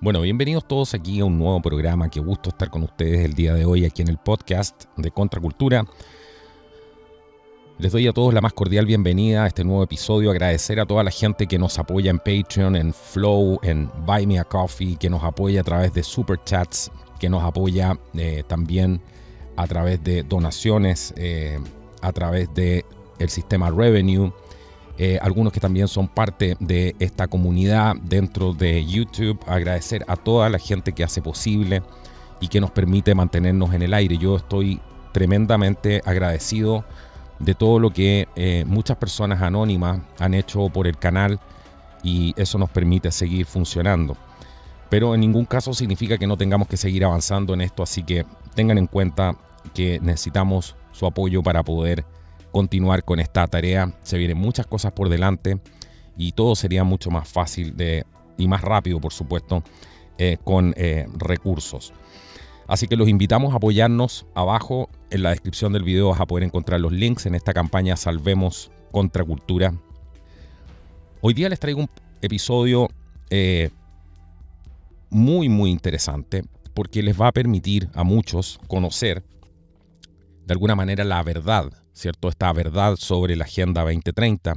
Bueno, bienvenidos todos aquí a un nuevo programa. Qué gusto estar con ustedes el día de hoy aquí en el podcast de Contracultura. Les doy a todos la más cordial bienvenida a este nuevo episodio. Agradecer a toda la gente que nos apoya en Patreon, en Flow, en Buy Me a Coffee, que nos apoya a través de Super Chats, que nos apoya también a través de donaciones, a través del sistema Revenue. Algunos que también son parte de esta comunidad dentro de YouTube. Agradecer a toda la gente que hace posible y que nos permite mantenernos en el aire. Yo estoy tremendamente agradecido de todo lo que muchas personas anónimas han hecho por el canal, y eso nos permite seguir funcionando. Pero en ningún caso significa que no tengamos que seguir avanzando en esto, así que tengan en cuenta que necesitamos su apoyo para poder continuar con esta tarea. Se vienen muchas cosas por delante y todo sería mucho más fácil y más rápido, por supuesto, con recursos. Así que los invitamos a apoyarnos. Abajo en la descripción del video vas a poder encontrar los links en esta campaña Salvemos Contracultura. Hoy día les traigo un episodio muy interesante, porque les va a permitir a muchos conocer de alguna manera la verdad, ¿cierto? Esta verdad sobre la Agenda 2030,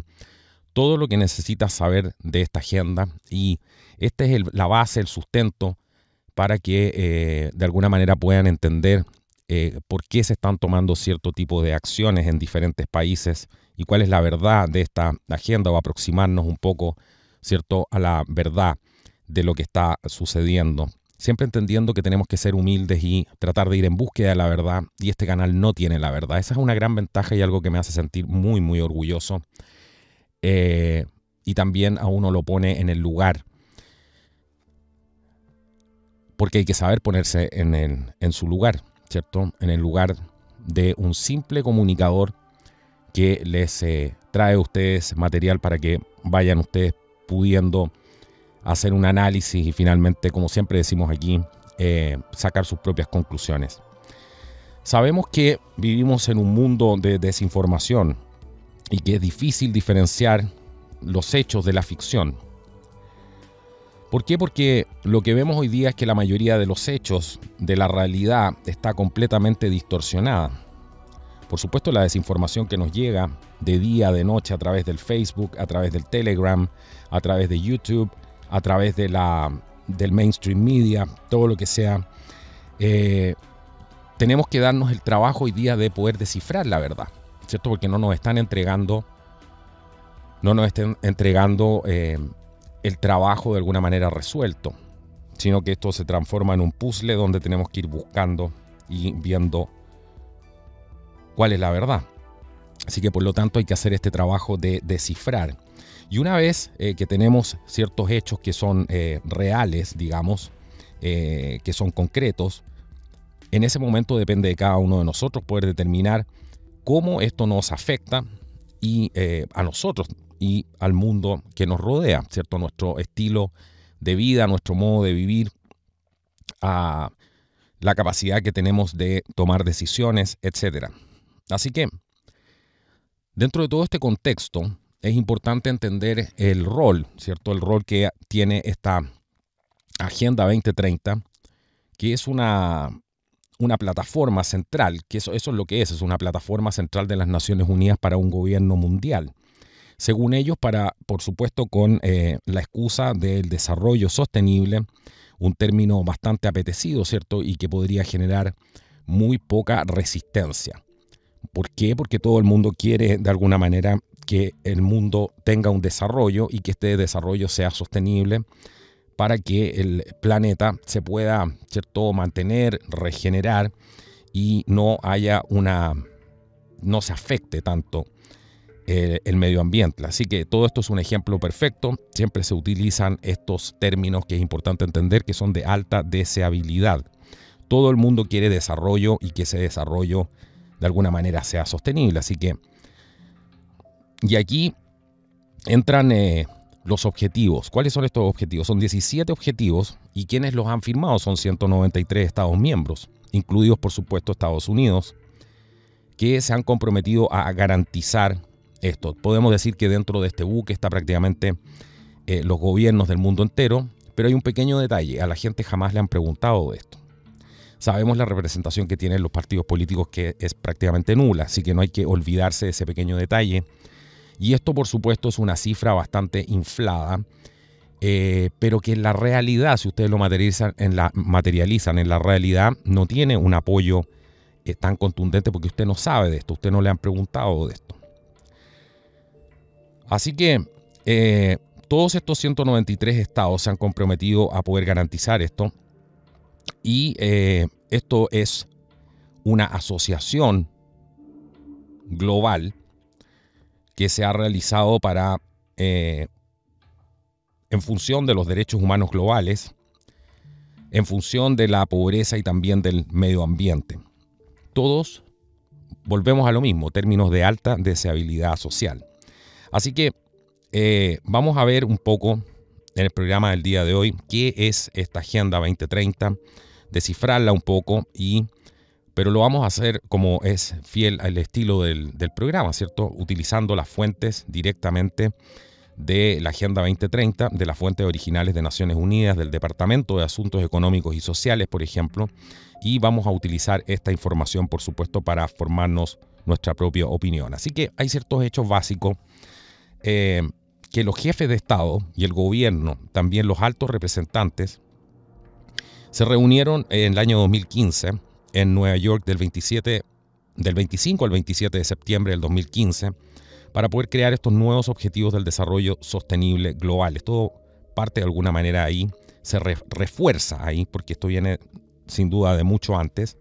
todo lo que necesitas saber de esta agenda, y esta es la base, el sustento para que de alguna manera puedan entender por qué se están tomando cierto tipo de acciones en diferentes países y cuál es la verdad de esta agenda, o aproximarnos un poco, ¿cierto?, a la verdad de lo que está sucediendo. Siempre entendiendo que tenemos que ser humildes y tratar de ir en búsqueda de la verdad, y este canal no tiene la verdad. Esa es una gran ventaja y algo que me hace sentir muy orgulloso. Y también a uno lo pone en el lugar, porque hay que saber ponerse en su lugar, ¿cierto? En el lugar de un simple comunicador que les trae a ustedes material para que vayan ustedes pudiendo hacer un análisis y finalmente, como siempre decimos aquí, sacar sus propias conclusiones. Sabemos que vivimos en un mundo de desinformación y que es difícil diferenciar los hechos de la ficción. ¿Por qué? Porque lo que vemos hoy día es que la mayoría de los hechos de la realidad está completamente distorsionada. Por supuesto, la desinformación que nos llega de día, de noche, a través del Facebook, a través del Telegram, a través de YouTube, a través de del mainstream media, todo lo que sea, tenemos que darnos el trabajo hoy día de poder descifrar la verdad, ¿cierto? Porque no nos están entregando el trabajo de alguna manera resuelto, sino que esto se transforma en un puzzle donde tenemos que ir buscando y viendo cuál es la verdad. Así que por lo tanto hay que hacer este trabajo de descifrar. Y una vez que tenemos ciertos hechos que son reales, digamos, que son concretos, en ese momento depende de cada uno de nosotros poder determinar cómo esto nos afecta y a nosotros y al mundo que nos rodea, ¿cierto? Nuestro estilo de vida, nuestro modo de vivir, a la capacidad que tenemos de tomar decisiones, etc. Así que, dentro de todo este contexto, es importante entender el rol, ¿cierto? El rol que tiene esta Agenda 2030, que es una plataforma central, que eso es lo que es una plataforma central de las Naciones Unidas para un gobierno mundial. Según ellos, por supuesto, con la excusa del desarrollo sostenible, un término bastante apetecido, ¿cierto? Y que podría generar muy poca resistencia. ¿Por qué? Porque todo el mundo quiere, de alguna manera, que el mundo tenga un desarrollo y que este desarrollo sea sostenible para que el planeta se pueda, ¿cierto?, mantener, regenerar y no se afecte tanto el medio ambiente. Así que todo esto es un ejemplo perfecto. Siempre se utilizan estos términos que es importante entender que son de alta deseabilidad. Todo el mundo quiere desarrollo y que ese desarrollo de alguna manera sea sostenible. Así que, y aquí entran los objetivos. ¿Cuáles son estos objetivos? Son 17 objetivos, y quienes los han firmado son 193 Estados miembros, incluidos por supuesto Estados Unidos, que se han comprometido a garantizar esto. Podemos decir que dentro de este buque está prácticamente los gobiernos del mundo entero, Pero hay un pequeño detalle, a la gente jamás le han preguntado de esto. Sabemos la representación que tienen los partidos políticos, que es prácticamente nula, así que no hay que olvidarse de ese pequeño detalle. Y esto, por supuesto, es una cifra bastante inflada, pero que en la realidad, si ustedes lo materializan en la realidad, no tiene un apoyo tan contundente, porque usted no sabe de esto, usted no le han preguntado de esto. Así que todos estos 193 estados se han comprometido a poder garantizar esto, y esto es una asociación global que se ha realizado para en función de los derechos humanos globales, en función de la pobreza y también del medio ambiente. Todos volvemos a lo mismo, términos de alta deseabilidad social. Así que vamos a ver un poco en el programa del día de hoy qué es esta Agenda 2030, descifrarla un poco, pero lo vamos a hacer como es fiel al estilo del programa, ¿cierto? Utilizando las fuentes directamente de la Agenda 2030, de las fuentes originales de Naciones Unidas, del Departamento de Asuntos Económicos y Sociales, por ejemplo, y vamos a utilizar esta información, por supuesto, para formarnos nuestra propia opinión. Así que hay ciertos hechos básicos que los jefes de Estado y el gobierno, también los altos representantes, se reunieron en el año 2015 en Nueva York del 25 al 27 de septiembre del 2015 para poder crear estos nuevos objetivos del desarrollo sostenible global. Esto parte de alguna manera ahí, se refuerza ahí, porque esto viene sin duda de mucho antes.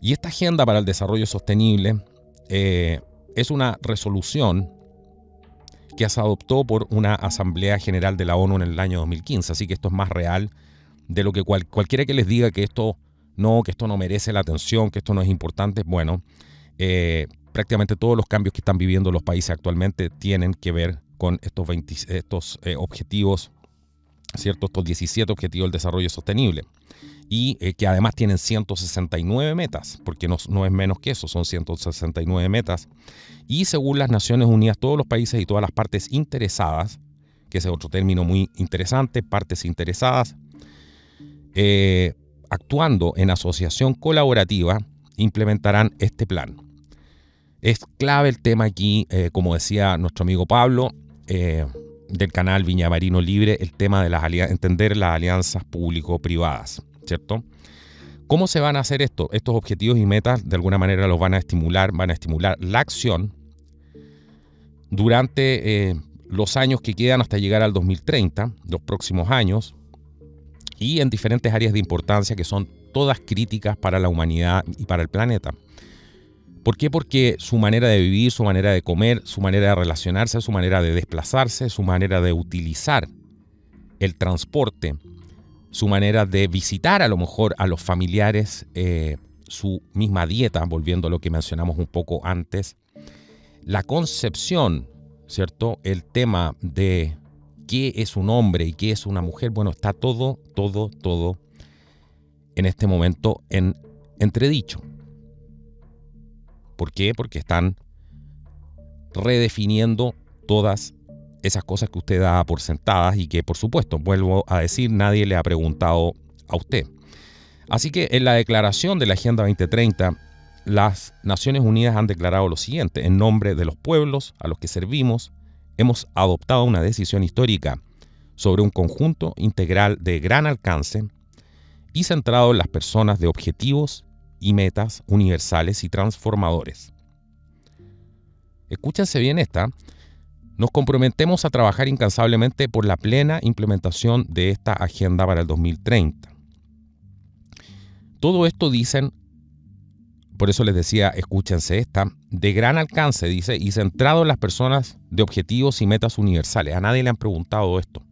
Y esta agenda para el desarrollo sostenible es una resolución que se adoptó por una Asamblea General de la ONU en el año 2015. Así que esto es más real de lo que cualquiera que les diga que esto no merece la atención, que esto no es importante. Bueno, prácticamente todos los cambios que están viviendo los países actualmente tienen que ver con estos objetivos, ¿cierto? Estos 17 objetivos del desarrollo sostenible. Y que además tienen 169 metas, porque no es menos que eso, son 169 metas. Y según las Naciones Unidas, todos los países y todas las partes interesadas, que ese es otro término muy interesante, partes interesadas, actuando en asociación colaborativa, implementarán este plan. Es clave el tema aquí, como decía nuestro amigo Pablo, del canal Viña Marino Libre, el tema de entender las alianzas público-privadas, ¿cierto? ¿Cómo se van a hacer esto? Estos objetivos y metas de alguna manera los van a estimular la acción durante los años que quedan hasta llegar al 2030, los próximos años, y en diferentes áreas de importancia que son todas críticas para la humanidad y para el planeta. ¿Por qué? Porque su manera de vivir, su manera de comer, su manera de relacionarse, su manera de desplazarse, su manera de utilizar el transporte, su manera de visitar a lo mejor a los familiares, su misma dieta, volviendo a lo que mencionamos un poco antes, la concepción, ¿cierto? El tema de qué es un hombre y qué es una mujer, bueno, está todo en este momento en entredicho. ¿Por qué? Porque están redefiniendo todas esas cosas que usted da por sentadas y que, por supuesto, vuelvo a decir, nadie le ha preguntado a usted. Así que en la declaración de la Agenda 2030, las Naciones Unidas han declarado lo siguiente: en nombre de los pueblos a los que servimos, hemos adoptado una decisión histórica sobre un conjunto integral de gran alcance y centrado en las personas de objetivos y metas universales y transformadores. Escúchense bien esta. Nos comprometemos a trabajar incansablemente por la plena implementación de esta agenda para el 2030. Todo esto dicen, por eso les decía, escúchense esta, de gran alcance, dice, y centrado en las personas de objetivos y metas universales. A nadie le han preguntado esto,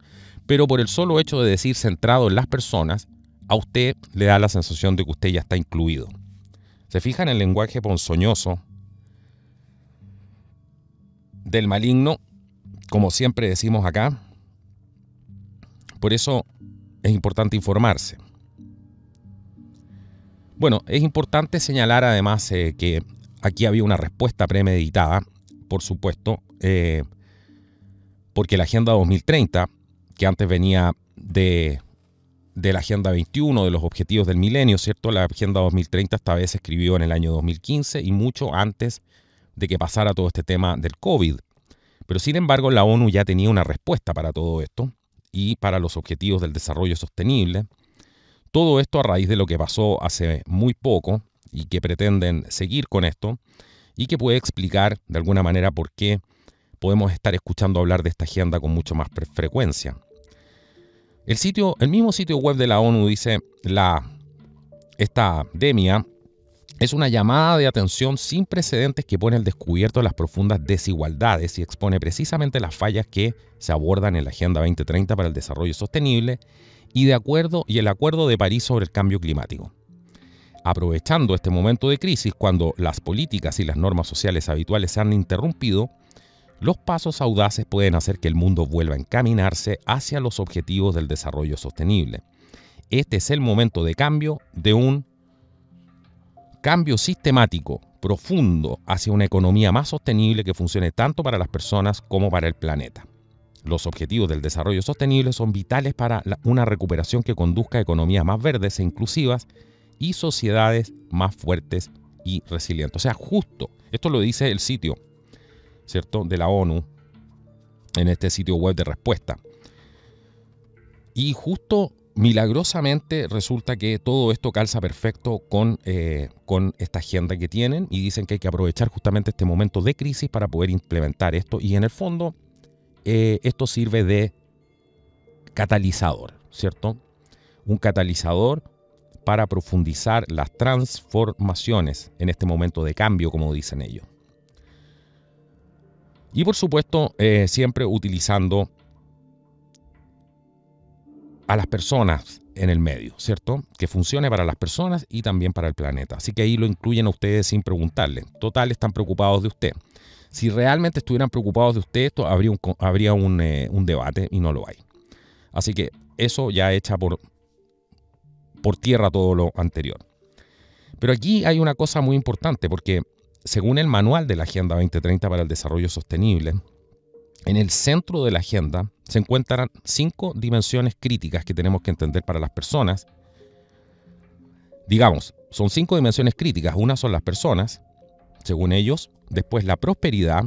pero por el solo hecho de decir centrado en las personas, a usted le da la sensación de que usted ya está incluido. ¿Se fijan en el lenguaje ponzoñoso del maligno? Como siempre decimos acá, por eso es importante informarse. Bueno, es importante señalar además que aquí había una respuesta premeditada, por supuesto, porque la Agenda 2030, que antes venía de la Agenda 21, de los objetivos del milenio, ¿cierto? La Agenda 2030 esta vez se escribió en el año 2015 y mucho antes de que pasara todo este tema del COVID. Pero sin embargo, la ONU ya tenía una respuesta para todo esto y para los objetivos del desarrollo sostenible. Todo esto a raíz de lo que pasó hace muy poco y que pretenden seguir con esto y que puede explicar de alguna manera por qué podemos estar escuchando hablar de esta agenda con mucho más frecuencia. El mismo sitio web de la ONU dice, esta DEMIA es una llamada de atención sin precedentes que pone al descubierto las profundas desigualdades y expone precisamente las fallas que se abordan en la Agenda 2030 para el Desarrollo Sostenible y el Acuerdo de París sobre el Cambio Climático. Aprovechando este momento de crisis, cuando las políticas y las normas sociales habituales se han interrumpido, los pasos audaces pueden hacer que el mundo vuelva a encaminarse hacia los objetivos del desarrollo sostenible. Este es el momento de cambio, de un cambio sistemático, profundo, hacia una economía más sostenible que funcione tanto para las personas como para el planeta. Los objetivos del desarrollo sostenible son vitales para una recuperación que conduzca a economías más verdes e inclusivas y sociedades más fuertes y resilientes. O sea, justo, esto lo dice el sitio, ¿cierto?, de la ONU en este sitio web de respuesta. Y justo milagrosamente resulta que todo esto calza perfecto con esta agenda que tienen y dicen que hay que aprovechar justamente este momento de crisis para poder implementar esto y en el fondo esto sirve de catalizador, ¿cierto? Un catalizador para profundizar las transformaciones en este momento de cambio, como dicen ellos. Y por supuesto, siempre utilizando a las personas en el medio, ¿cierto? Que funcione para las personas y también para el planeta. Así que ahí lo incluyen a ustedes sin preguntarle. Total, están preocupados de usted. Si realmente estuvieran preocupados de usted, esto habría un debate y no lo hay. Así que eso ya echa por tierra todo lo anterior. Pero aquí hay una cosa muy importante porque según el manual de la Agenda 2030 para el Desarrollo Sostenible, en el centro de la agenda se encuentran 5 dimensiones críticas que tenemos que entender para las personas. Digamos, son 5 dimensiones críticas. Una son las personas, según ellos. Después la prosperidad,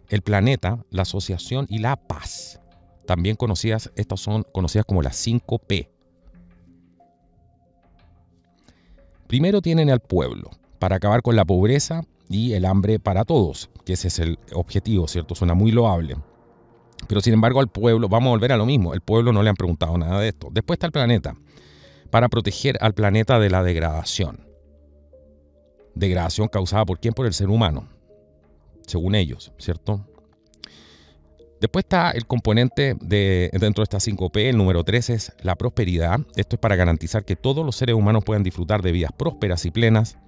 el planeta, la asociación y la paz. También estas son conocidas como las 5P. Primero tienen al pueblo, para acabar con la pobreza y el hambre para todos, que ese es el objetivo, ¿cierto? Suena muy loable. Pero sin embargo al pueblo, vamos a volver a lo mismo, el pueblo no le han preguntado nada de esto. Después está el planeta, para proteger al planeta de la degradación. ¿Degradación causada por quién? Por el ser humano, según ellos, ¿cierto? Después está el componente dentro de estas 5P, el número 3 es la prosperidad. Esto es para garantizar que todos los seres humanos puedan disfrutar de vidas prósperas y plenas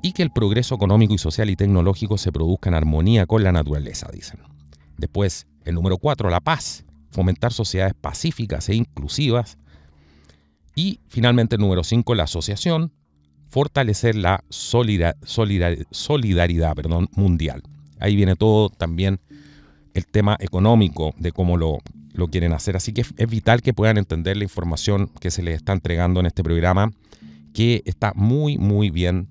y que el progreso económico y social y tecnológico se produzca en armonía con la naturaleza, dicen. Después, el número 4, la paz, fomentar sociedades pacíficas e inclusivas. Y finalmente el número 5, la asociación, fortalecer la solidaridad mundial. Ahí viene todo también el tema económico de cómo lo quieren hacer. Así que es vital que puedan entender la información que se les está entregando en este programa, que está muy, muy bien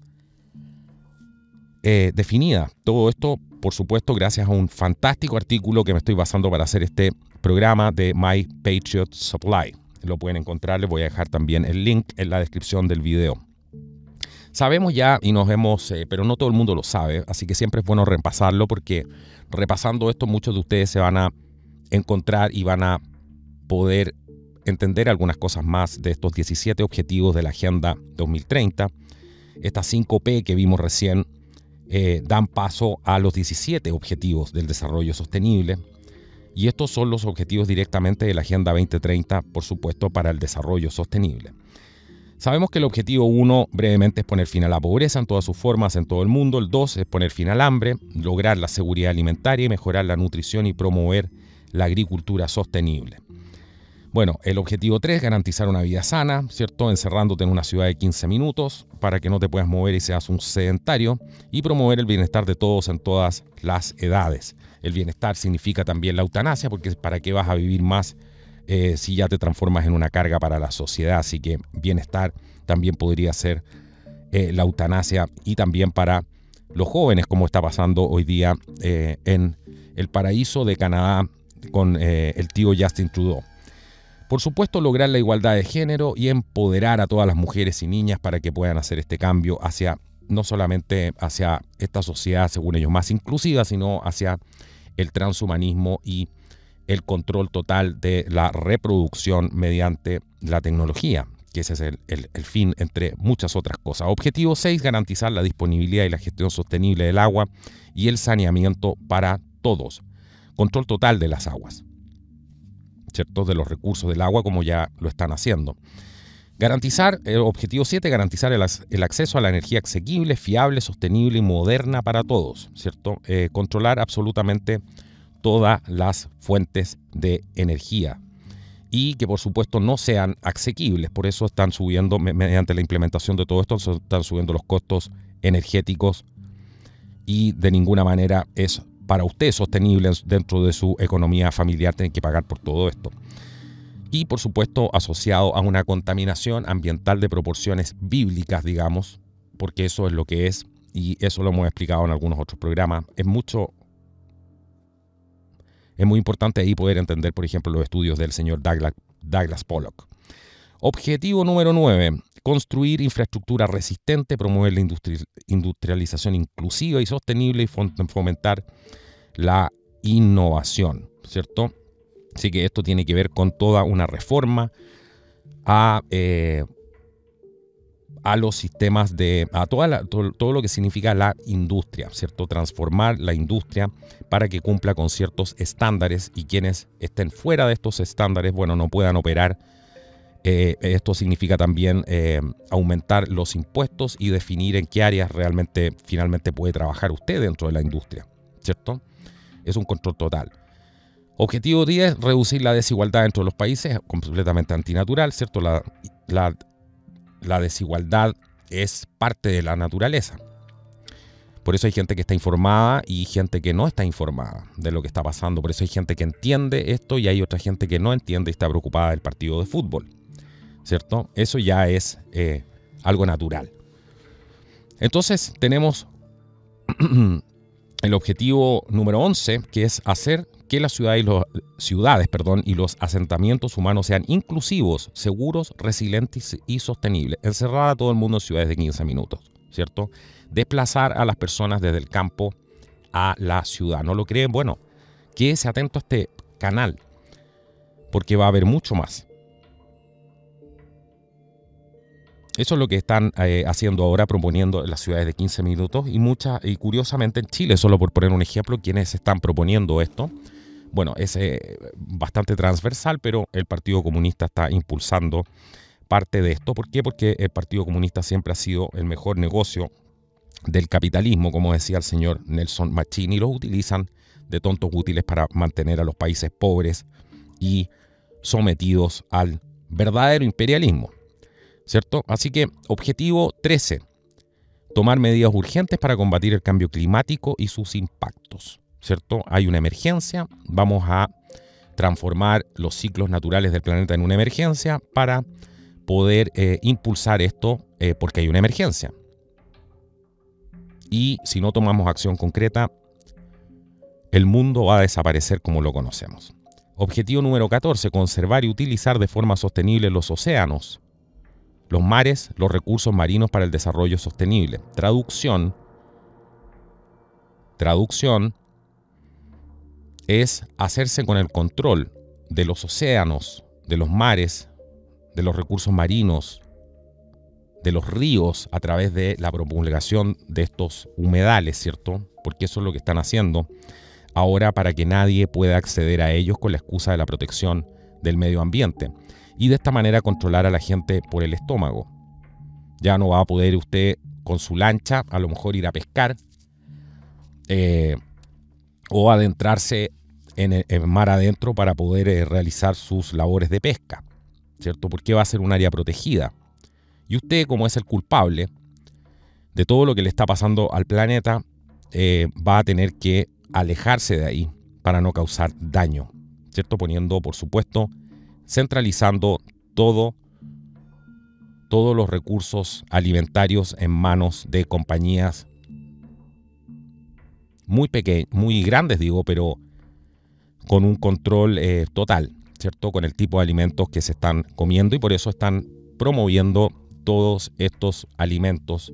definida. Todo esto, por supuesto, gracias a un fantástico artículo que me estoy basando para hacer este programa de My Patriot Supply. Lo pueden encontrar, les voy a dejar también el link en la descripción del video. Sabemos ya y nos hemos, pero no todo el mundo lo sabe, así que siempre es bueno repasarlo porque repasando esto muchos de ustedes se van a encontrar y van a poder entender algunas cosas más de estos 17 objetivos de la Agenda 2030. Estas 5P que vimos recién dan paso a los 17 objetivos del desarrollo sostenible y estos son los objetivos directamente de la Agenda 2030, por supuesto, para el desarrollo sostenible. Sabemos que el objetivo 1 brevemente es poner fin a la pobreza en todas sus formas en todo el mundo. El 2 es poner fin al hambre, lograr la seguridad alimentaria y mejorar la nutrición y promover la agricultura sostenible. Bueno, el objetivo 3 es garantizar una vida sana, ¿cierto? Encerrándote en una ciudad de 15 minutos para que no te puedas mover y seas un sedentario y promover el bienestar de todos en todas las edades. El bienestar significa también la eutanasia porque ¿para qué vas a vivir más si ya te transformas en una carga para la sociedad. Así que bienestar también podría ser la eutanasia, y también para los jóvenes, como está pasando hoy día en el paraíso de Canadá con el tío Justin Trudeau. Por supuesto, lograr la igualdad de género y empoderar a todas las mujeres y niñas para que puedan hacer este cambio hacia, no solamente hacia esta sociedad, según ellos, más inclusiva, sino hacia el transhumanismo y el control total de la reproducción mediante la tecnología, que ese es el fin, entre muchas otras cosas. Objetivo 6, garantizar la disponibilidad y la gestión sostenible del agua y el saneamiento para todos. Control total de las aguas, ¿cierto? De los recursos del agua, como ya lo están haciendo. Garantizar, objetivo 7, garantizar el acceso a la energía asequible, fiable, sostenible y moderna para todos, ¿cierto? Controlar absolutamente todas las fuentes de energía y que por supuesto no sean asequibles. Por eso están subiendo, mediante la implementación de todo esto, están subiendo los costos energéticos, y de ninguna manera es para usted sostenible dentro de su economía familiar tener que pagar por todo esto. Y por supuesto asociado a una contaminación ambiental de proporciones bíblicas, digamos, porque eso es lo que es, y eso lo hemos explicado en algunos otros programas. Es muy importante ahí poder entender, por ejemplo, los estudios del señor Douglas Pollock. Objetivo número 9, construir infraestructura resistente, promover la industrialización inclusiva y sostenible y fomentar la innovación, ¿cierto? Así que esto tiene que ver con toda una reforma a los sistemas a todo lo que significa la industria, ¿cierto? Transformar la industria para que cumpla con ciertos estándares, y quienes estén fuera de estos estándares, bueno, no puedan operar. Esto significa también aumentar los impuestos y definir en qué áreas finalmente puede trabajar usted dentro de la industria, ¿cierto? Es un control total. Objetivo 10, reducir la desigualdad entre los países, completamente antinatural, ¿cierto? La desigualdad es parte de la naturaleza. Por eso hay gente que está informada y gente que no está informada de lo que está pasando. Por eso hay gente que entiende esto y hay otra gente que no entiende y está preocupada del partido de fútbol, ¿cierto? Eso ya es algo natural. Entonces tenemos el objetivo número 11, que es hacer que las ciudades y los asentamientos humanos sean inclusivos, seguros, resilientes y sostenibles. Encerrar a todo el mundo en ciudades de 15 minutos, ¿cierto? Desplazar a las personas desde el campo a la ciudad. ¿No lo creen? Bueno, quédese atento a este canal, porque va a haber mucho más. Eso es lo que están haciendo ahora, proponiendo en las ciudades de 15 minutos y curiosamente en Chile, solo por poner un ejemplo, quienes están proponiendo esto. Bueno, es bastante transversal, pero el Partido Comunista está impulsando parte de esto. ¿Por qué? Porque el Partido Comunista siempre ha sido el mejor negocio del capitalismo, como decía el señor Nelson Mancini, y los utilizan de tontos útiles para mantener a los países pobres y sometidos al verdadero imperialismo, ¿cierto? Así que objetivo 13, tomar medidas urgentes para combatir el cambio climático y sus impactos, ¿cierto? Hay una emergencia, vamos a transformar los ciclos naturales del planeta en una emergencia para poder impulsar esto, porque hay una emergencia. Y si no tomamos acción concreta, el mundo va a desaparecer como lo conocemos. Objetivo número 14, conservar y utilizar de forma sostenible los océanos, los mares, los recursos marinos para el desarrollo sostenible. Traducción es hacerse con el control de los océanos, de los mares, de los recursos marinos, de los ríos, a través de la promulgación de estos humedales, ¿cierto? Porque eso es lo que están haciendo ahora para que nadie pueda acceder a ellos con la excusa de la protección del medio ambiente. Y de esta manera controlar a la gente por el estómago. Ya no va a poder usted con su lancha a lo mejor ir a pescar o adentrarse en el mar adentro para poder realizar sus labores de pesca, ¿cierto? Porque va a ser un área protegida. Y usted, como es el culpable de todo lo que le está pasando al planeta, va a tener que alejarse de ahí para no causar daño, ¿cierto? Poniendo, por supuesto, centralizando todos los recursos alimentarios en manos de compañías muy grandes, pero con un control total, ¿cierto? Con el tipo de alimentos que se están comiendo, y por eso están promoviendo todos estos alimentos,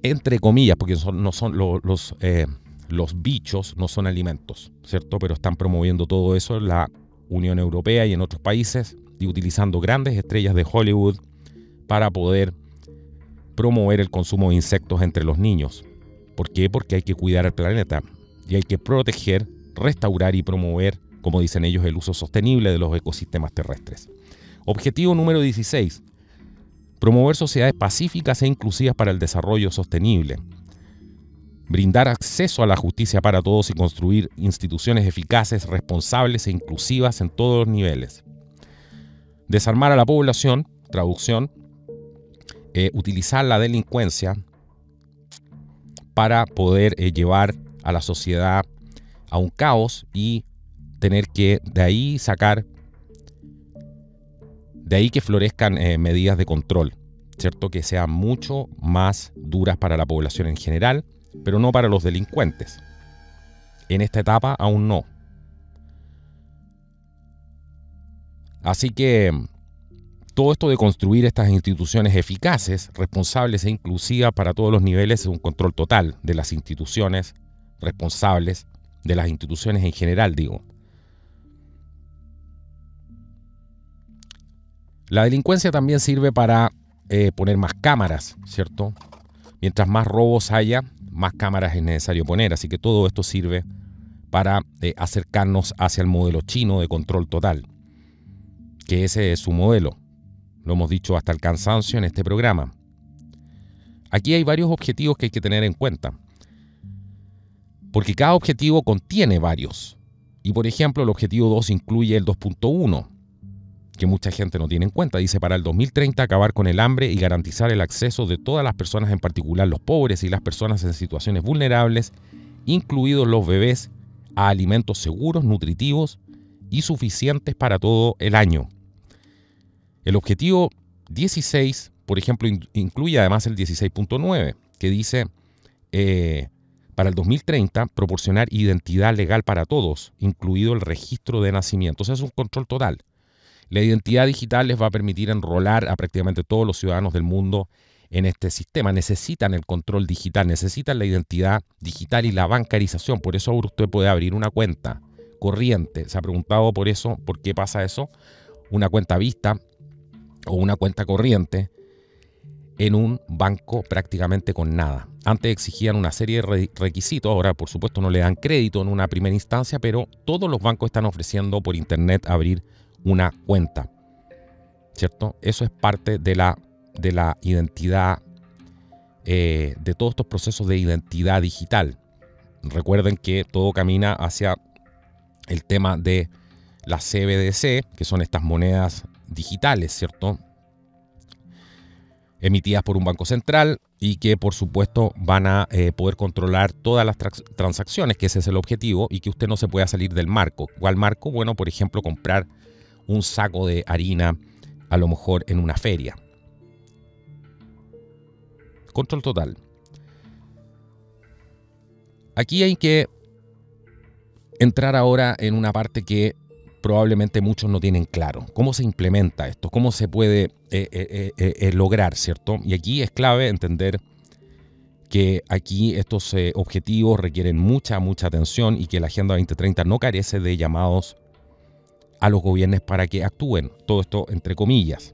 entre comillas, porque no son los bichos, no son alimentos, ¿cierto? Pero están promoviendo todo eso en la Unión Europea y en otros países, y utilizando grandes estrellas de Hollywood para poder promover el consumo de insectos entre los niños. ¿Por qué? Porque hay que cuidar el planeta y hay que proteger, restaurar y promover, como dicen ellos, el uso sostenible de los ecosistemas terrestres. Objetivo número 16. Promover sociedades pacíficas e inclusivas para el desarrollo sostenible. Brindar acceso a la justicia para todos y construir instituciones eficaces, responsables e inclusivas en todos los niveles. Desarmar a la población, traducción, utilizar la delincuencia para poder llevar a la sociedad a un caos y tener que de ahí que florezcan medidas de control, ¿cierto? Que sean mucho más duras para la población en general, pero no para los delincuentes. En esta etapa aún no. Así que todo esto de construir estas instituciones eficaces, responsables e inclusivas para todos los niveles es un control total de las instituciones responsables, de las instituciones en general, digo. La delincuencia también sirve para poner más cámaras, ¿cierto? Mientras más robos haya, más cámaras es necesario poner. Así que todo esto sirve para acercarnos hacia el modelo chino de control total, que ese es su modelo. Lo hemos dicho hasta el cansancio en este programa. Aquí hay varios objetivos que hay que tener en cuenta, porque cada objetivo contiene varios. Y por ejemplo, el objetivo 2 incluye el 2.1, que mucha gente no tiene en cuenta. Dice: para el 2030 acabar con el hambre y garantizar el acceso de todas las personas, en particular los pobres y las personas en situaciones vulnerables, incluidos los bebés, a alimentos seguros, nutritivos y suficientes para todo el año. El objetivo 16, por ejemplo, incluye además el 16.9, que dice: para el 2030 proporcionar identidad legal para todos, incluido el registro de nacimiento. O sea, es un control total. La identidad digital les va a permitir enrolar a prácticamente todos los ciudadanos del mundo en este sistema. Necesitan el control digital, necesitan la identidad digital y la bancarización. Por eso ahora usted puede abrir una cuenta corriente. ¿Se ha preguntado por eso? ¿Por qué pasa eso? Una cuenta vista o una cuenta corriente en un banco prácticamente con nada. Antes exigían una serie de requisitos, ahora por supuesto no le dan crédito en una primera instancia, pero todos los bancos están ofreciendo por internet abrir una cuenta, ¿cierto? Eso es parte de la identidad, de todos estos procesos de identidad digital. Recuerden que todo camina hacia el tema de las CBDC, que son estas monedas digitales, ¿cierto? Emitidas por un banco central y que por supuesto van a poder controlar todas las transacciones, que ese es el objetivo, y que usted no se pueda salir del marco. ¿Cuál marco? Bueno, por ejemplo, comprar un saco de harina a lo mejor en una feria. Control total. Aquí hay que entrar ahora en una parte que probablemente muchos no tienen claro. ¿Cómo se implementa esto? ¿Cómo se puede lograr, ¿cierto? Y aquí es clave entender que aquí estos objetivos requieren mucha atención y que la Agenda 2030 no carece de llamados a los gobiernos para que actúen. Todo esto entre comillas.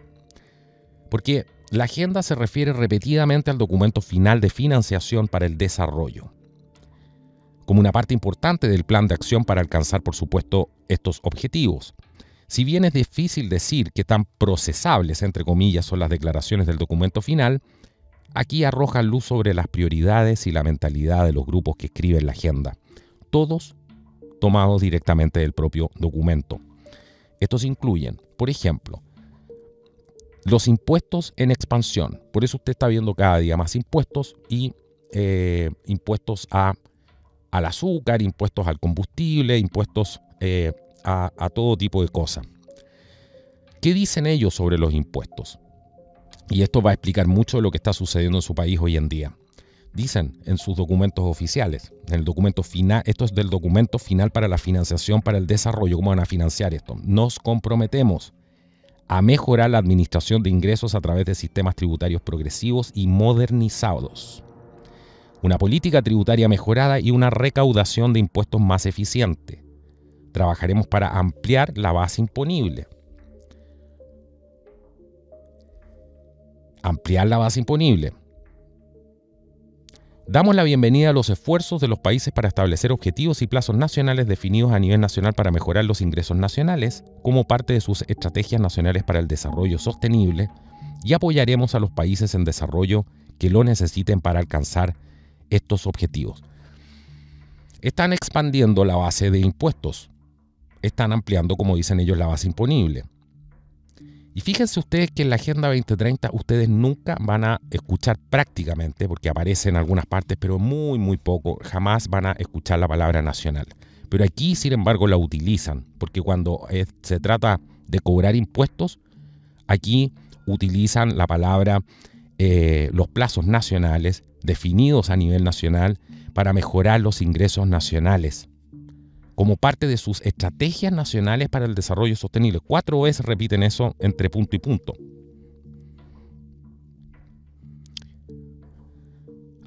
Porque la agenda se refiere repetidamente al documento final de financiación para el desarrollo, como una parte importante del plan de acción para alcanzar, por supuesto, estos objetivos. Si bien es difícil decir qué tan procesables, entre comillas, son las declaraciones del documento final, aquí arrojan luz sobre las prioridades y la mentalidad de los grupos que escriben la agenda, todos tomados directamente del propio documento. Estos incluyen, por ejemplo, los impuestos en expansión. Por eso usted está viendo cada día más impuestos y impuestos al azúcar, impuestos al combustible, impuestos a todo tipo de cosas. ¿Qué dicen ellos sobre los impuestos? Y esto va a explicar mucho de lo que está sucediendo en su país hoy en día. Dicen en sus documentos oficiales, en el documento final, esto es del documento final para la financiación para el desarrollo, ¿cómo van a financiar esto? Nos comprometemos a mejorar la administración de ingresos a través de sistemas tributarios progresivos y modernizados, una política tributaria mejorada y una recaudación de impuestos más eficiente. Trabajaremos para ampliar la base imponible. Ampliar la base imponible. Damos la bienvenida a los esfuerzos de los países para establecer objetivos y plazos nacionales definidos a nivel nacional para mejorar los ingresos nacionales como parte de sus estrategias nacionales para el desarrollo sostenible, y apoyaremos a los países en desarrollo que lo necesiten para alcanzar estos objetivos. Están expandiendo la base de impuestos. Están ampliando, como dicen ellos, la base imponible. Y fíjense ustedes que en la Agenda 2030 ustedes nunca van a escuchar prácticamente, porque aparece en algunas partes, pero muy, muy poco, jamás van a escuchar la palabra nacional. Pero aquí, sin embargo, la utilizan, porque cuando se trata de cobrar impuestos, aquí utilizan la palabra, los plazos nacionales definidos a nivel nacional para mejorar los ingresos nacionales, como parte de sus estrategias nacionales para el desarrollo sostenible. 4 veces repiten eso entre punto y punto.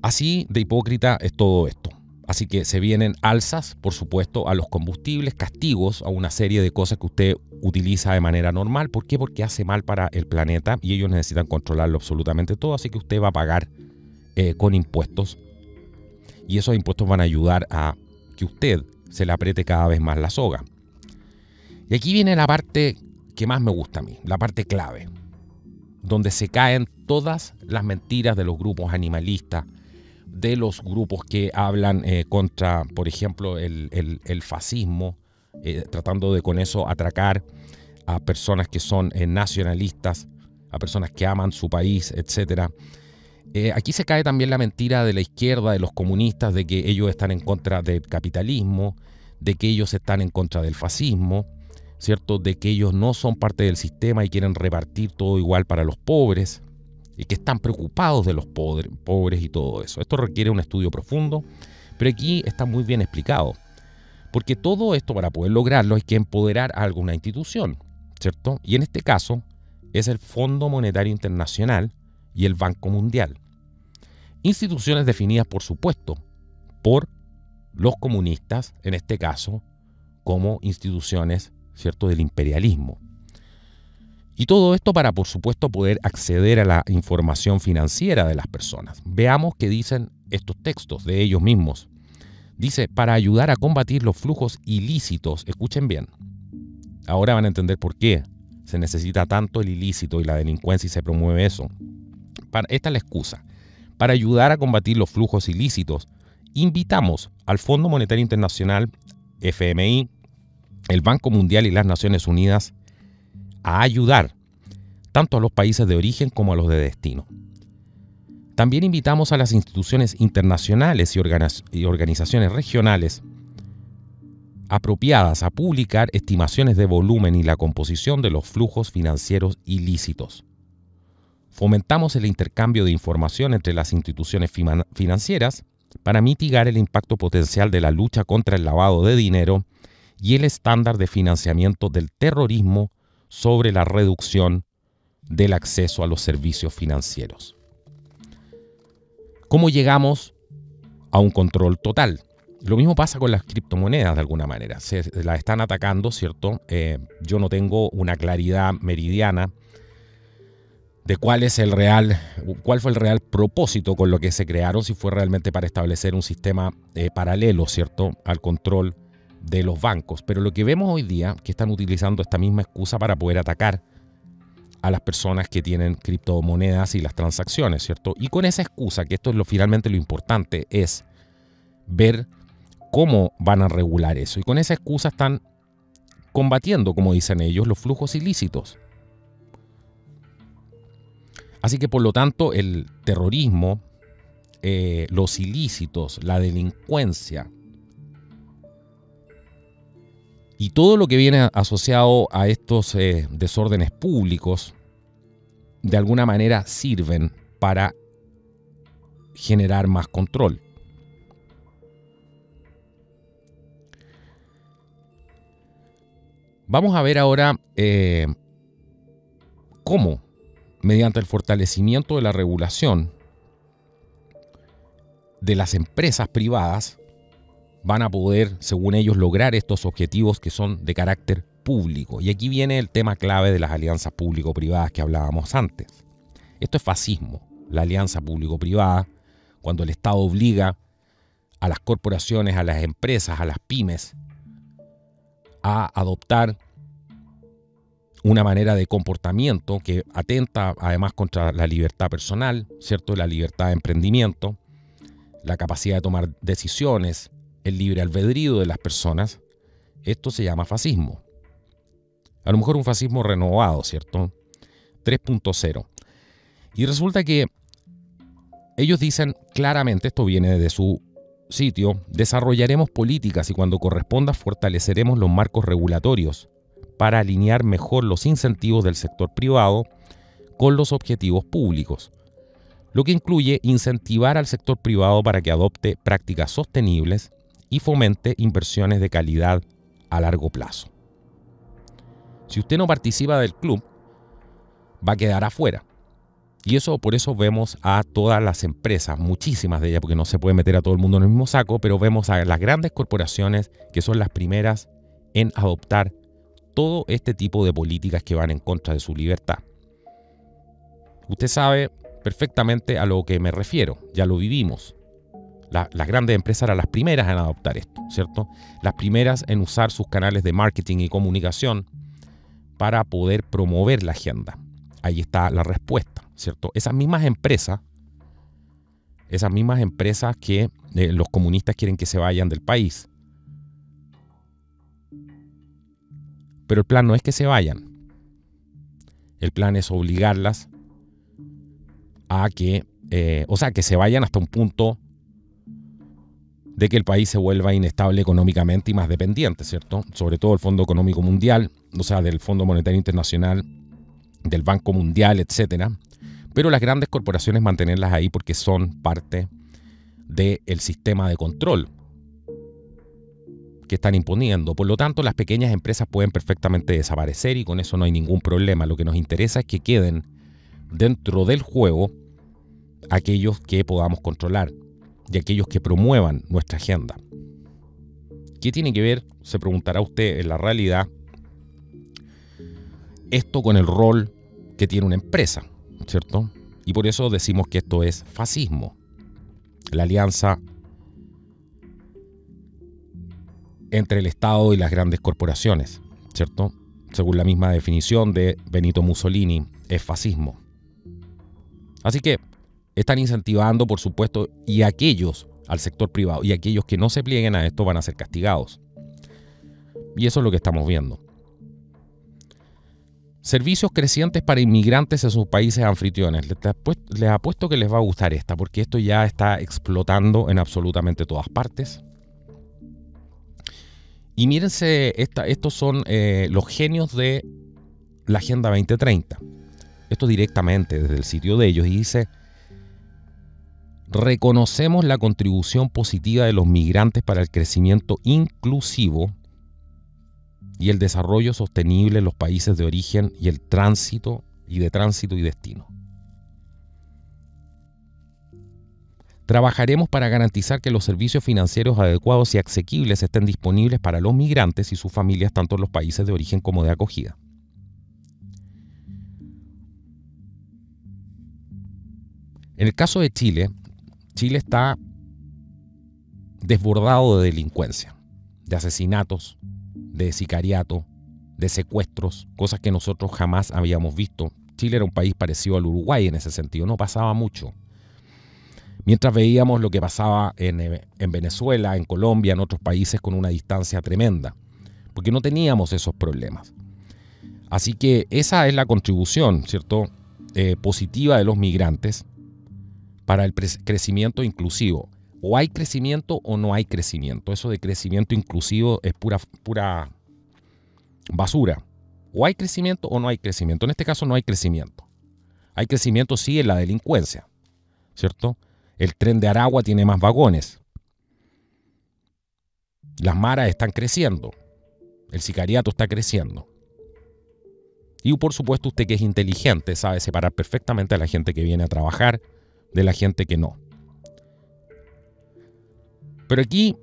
Así de hipócrita es todo esto. Así que se vienen alzas, por supuesto, a los combustibles, castigos a una serie de cosas que usted utiliza de manera normal. ¿Por qué? Porque hace mal para el planeta y ellos necesitan controlarlo absolutamente todo. Así que usted va a pagar con impuestos, y esos impuestos van a ayudar a que usted se le apriete cada vez más la soga. Y aquí viene la parte que más me gusta a mí, la parte clave, donde se caen todas las mentiras de los grupos animalistas, de los grupos que hablan contra, por ejemplo, el fascismo, tratando de con eso atracar a personas que son nacionalistas, a personas que aman su país, etcétera. Aquí se cae también la mentira de la izquierda, de los comunistas, de que ellos están en contra del capitalismo, de que ellos están en contra del fascismo, ¿cierto? De que ellos no son parte del sistema y quieren repartir todo igual para los pobres, y que están preocupados de los pobres y todo eso. Esto requiere un estudio profundo, pero aquí está muy bien explicado, porque todo esto, para poder lograrlo, hay que empoderar a alguna institución, ¿cierto? Y en este caso es el Fondo Monetario Internacional y el Banco Mundial. Instituciones definidas, por supuesto, por los comunistas, en este caso, como instituciones, ¿cierto?, del imperialismo. Y todo esto para, por supuesto, poder acceder a la información financiera de las personas. Veamos qué dicen estos textos de ellos mismos. Dice, para ayudar a combatir los flujos ilícitos, escuchen bien, ahora van a entender por qué se necesita tanto el ilícito y la delincuencia y se promueve eso. Esta es la excusa. Para ayudar a combatir los flujos ilícitos, invitamos al Fondo Monetario Internacional, FMI, el Banco Mundial y las Naciones Unidas a ayudar tanto a los países de origen como a los de destino. También invitamos a las instituciones internacionales y organizaciones regionales apropiadas a publicar estimaciones de volumen y la composición de los flujos financieros ilícitos. Fomentamos el intercambio de información entre las instituciones financieras para mitigar el impacto potencial de la lucha contra el lavado de dinero y el estándar de financiamiento del terrorismo sobre la reducción del acceso a los servicios financieros. ¿Cómo llegamos a un control total? Lo mismo pasa con las criptomonedas de alguna manera. Se las están atacando, ¿cierto? Yo no tengo una claridad meridiana de cuál fue el real propósito con lo que se crearon, si fue realmente para establecer un sistema paralelo, ¿cierto?, al control de los bancos. Pero lo que vemos hoy día, que están utilizando esta misma excusa para poder atacar a las personas que tienen criptomonedas y las transacciones, ¿cierto? Y con esa excusa, que esto es finalmente lo importante, es ver cómo van a regular eso. Y con esa excusa están combatiendo, como dicen ellos, los flujos ilícitos. Así que, por lo tanto, el terrorismo, los ilícitos, la delincuencia Y todo lo que viene asociado a estos desórdenes públicos, de alguna manera sirven para generar más control. Vamos a ver ahora cómo, mediante el fortalecimiento de la regulación de las empresas privadas, van a poder, según ellos, lograr estos objetivos que son de carácter público. Y aquí viene el tema clave de las alianzas público-privadas que hablábamos antes. Esto es fascismo, la alianza público-privada, cuando el Estado obliga a las corporaciones, a las empresas, a las pymes, a adoptar una manera de comportamiento que atenta además contra la libertad personal, ¿cierto? La libertad de emprendimiento, la capacidad de tomar decisiones, el libre albedrío de las personas. Esto se llama fascismo. A lo mejor un fascismo renovado, ¿cierto? 3.0. Y resulta que ellos dicen claramente, esto viene de su sitio, desarrollaremos políticas y cuando corresponda fortaleceremos los marcos regulatorios para alinear mejor los incentivos del sector privado con los objetivos públicos, lo que incluye incentivar al sector privado para que adopte prácticas sostenibles y fomente inversiones de calidad a largo plazo. Si usted no participa del club, va a quedar afuera. Y eso, por eso vemos a todas las empresas, muchísimas de ellas, porque no se puede meter a todo el mundo en el mismo saco, pero vemos a las grandes corporaciones que son las primeras en adoptar todo este tipo de políticas que van en contra de su libertad. Usted sabe perfectamente a lo que me refiero, ya lo vivimos. Las grandes empresas eran las primeras en adoptar esto, ¿cierto? Las primeras en usar sus canales de marketing y comunicación para poder promover la agenda. Ahí está la respuesta, ¿cierto? Esas mismas empresas que los comunistas quieren que se vayan del país. Pero el plan no es que se vayan. El plan es obligarlas a que se vayan hasta un punto de que el país se vuelva inestable económicamente y más dependiente, ¿cierto? Sobre todo el Fondo Económico Mundial, del Fondo Monetario Internacional, del Banco Mundial, etcétera. Pero las grandes corporaciones mantenerlas ahí porque son parte del sistema de control que están imponiendo. Por lo tanto, las pequeñas empresas pueden perfectamente desaparecer y con eso no hay ningún problema. Lo que nos interesa es que queden dentro del juego aquellos que podamos controlar y aquellos que promuevan nuestra agenda. ¿Qué tiene que ver, se preguntará usted, en la realidad, esto con el rol que tiene una empresa, ¿cierto? Y por eso decimos que esto es fascismo. La alianza entre el Estado y las grandes corporaciones, ¿cierto? Según la misma definición de Benito Mussolini, es fascismo. Así que están incentivando, por supuesto, y aquellos al sector privado y aquellos que no se plieguen a esto van a ser castigados. Y eso es lo que estamos viendo. Servicios crecientes para inmigrantes en sus países anfitriones. Les apuesto que les va a gustar esta, porque esto ya está explotando en absolutamente todas partes. Y mírense, estos son los genios de la Agenda 2030. Esto directamente desde el sitio de ellos y dice: reconocemos la contribución positiva de los migrantes para el crecimiento inclusivo y el desarrollo sostenible en los países de origen y el tránsito y destino. Trabajaremos para garantizar que los servicios financieros adecuados y asequibles estén disponibles para los migrantes y sus familias, tanto en los países de origen como de acogida. En el caso de Chile, Chile está desbordado de delincuencia, de asesinatos, de sicariato, de secuestros, cosas que nosotros jamás habíamos visto. Chile era un país parecido al Uruguay en ese sentido, no pasaba mucho. Mientras veíamos lo que pasaba en Venezuela, en Colombia, en otros países con una distancia tremenda, porque no teníamos esos problemas. Así que esa es la contribución, ¿cierto?, positiva de los migrantes para el crecimiento inclusivo. O hay crecimiento o no hay crecimiento. Eso de crecimiento inclusivo es pura basura. O hay crecimiento o no hay crecimiento. En este caso no hay crecimiento. Hay crecimiento sí en la delincuencia, ¿cierto? El tren de Aragua tiene más vagones. Las maras están creciendo. El sicariato está creciendo. Y por supuesto usted, que es inteligente, sabe separar perfectamente a la gente que viene a trabajar de la gente que no. Pero aquí,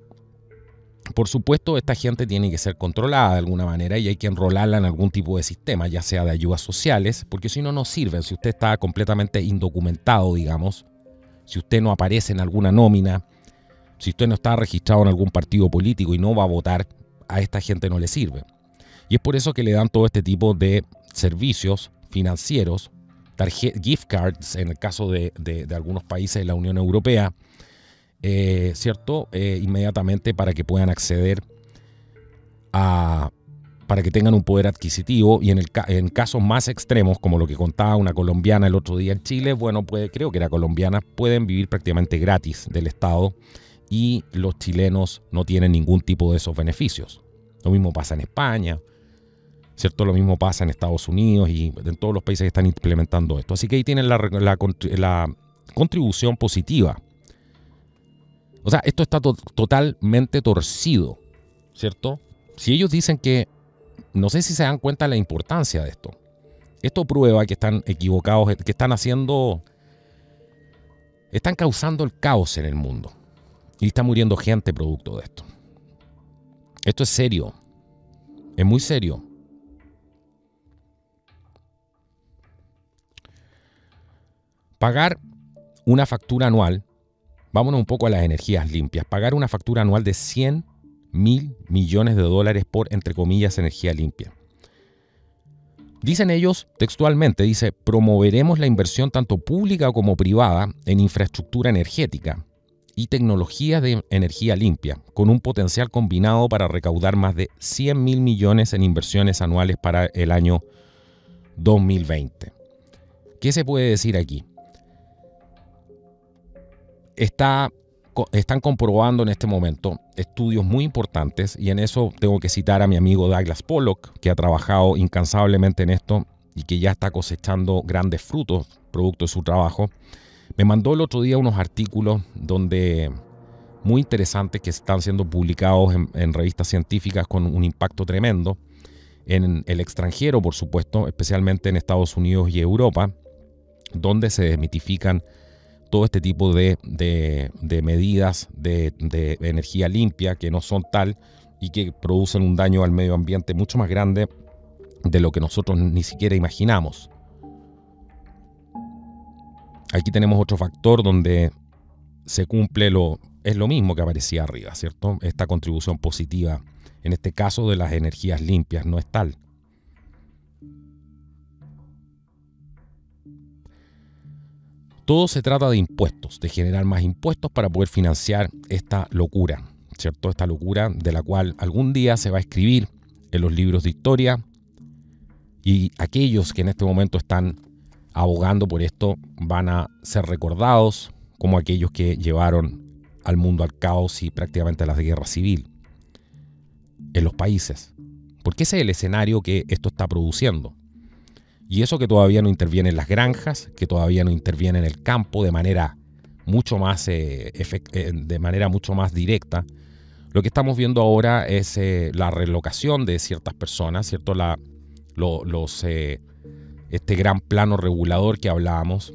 por supuesto, esta gente tiene que ser controlada de alguna manera y hay que enrolarla en algún tipo de sistema, ya sea de ayudas sociales, porque si no, no sirve. Si usted está completamente indocumentado, digamos, si usted no aparece en alguna nómina, si usted no está registrado en algún partido político y no va a votar, a esta gente no le sirve. Y es por eso que le dan todo este tipo de servicios financieros, gift cards en el caso de algunos países de la Unión Europea, ¿cierto? Inmediatamente para que puedan acceder para que tengan un poder adquisitivo, y en casos más extremos, como lo que contaba una colombiana el otro día en Chile, bueno, creo que era colombiana, pueden vivir prácticamente gratis del Estado y los chilenos no tienen ningún tipo de esos beneficios. Lo mismo pasa en España, ¿cierto? Lo mismo pasa en Estados Unidos y en todos los países que están implementando esto. Así que ahí tienen la contribución positiva. O sea, esto está totalmente torcido, ¿cierto? Si ellos dicen que, no sé si se dan cuenta de la importancia de esto. Esto prueba que están equivocados, que están causando el caos en el mundo. Y está muriendo gente producto de esto. Esto es serio. Es muy serio. Pagar una factura anual, vámonos un poco a las energías limpias, pagar una factura anual de 100.000 millones de dólares por, entre comillas, energía limpia. Dicen ellos textualmente, dice, promoveremos la inversión tanto pública como privada en infraestructura energética y tecnologías de energía limpia, con un potencial combinado para recaudar más de 100.000 millones en inversiones anuales para el año 2020. ¿Qué se puede decir aquí? Están comprobando en este momento estudios muy importantes, y en eso tengo que citar a mi amigo Douglas Pollock, que ha trabajado incansablemente en esto y que ya está cosechando grandes frutos producto de su trabajo. Me mandó el otro día unos artículos muy interesantes que están siendo publicados en revistas científicas con un impacto tremendo en el extranjero, por supuesto, especialmente en Estados Unidos y Europa, donde se desmitifican todo este tipo de medidas de energía limpia que no son tal y que producen un daño al medio ambiente mucho más grande de lo que nosotros ni siquiera imaginamos. Aquí tenemos otro factor donde se cumple es lo mismo que aparecía arriba, ¿cierto? Esta contribución positiva, en este caso de las energías limpias, no es tal. Todo se trata de impuestos, de generar más impuestos para poder financiar esta locura, ¿cierto? Esta locura de la cual algún día se va a escribir en los libros de historia, y aquellos que en este momento están abogando por esto van a ser recordados como aquellos que llevaron al mundo al caos y prácticamente a la guerra civil en los países. Porque ese es el escenario que esto está produciendo. Y eso que todavía no interviene en las granjas, que todavía no interviene en el campo de manera mucho más directa. Lo que estamos viendo ahora es la relocación de ciertas personas, ¿cierto? Este gran plano regulador que hablábamos,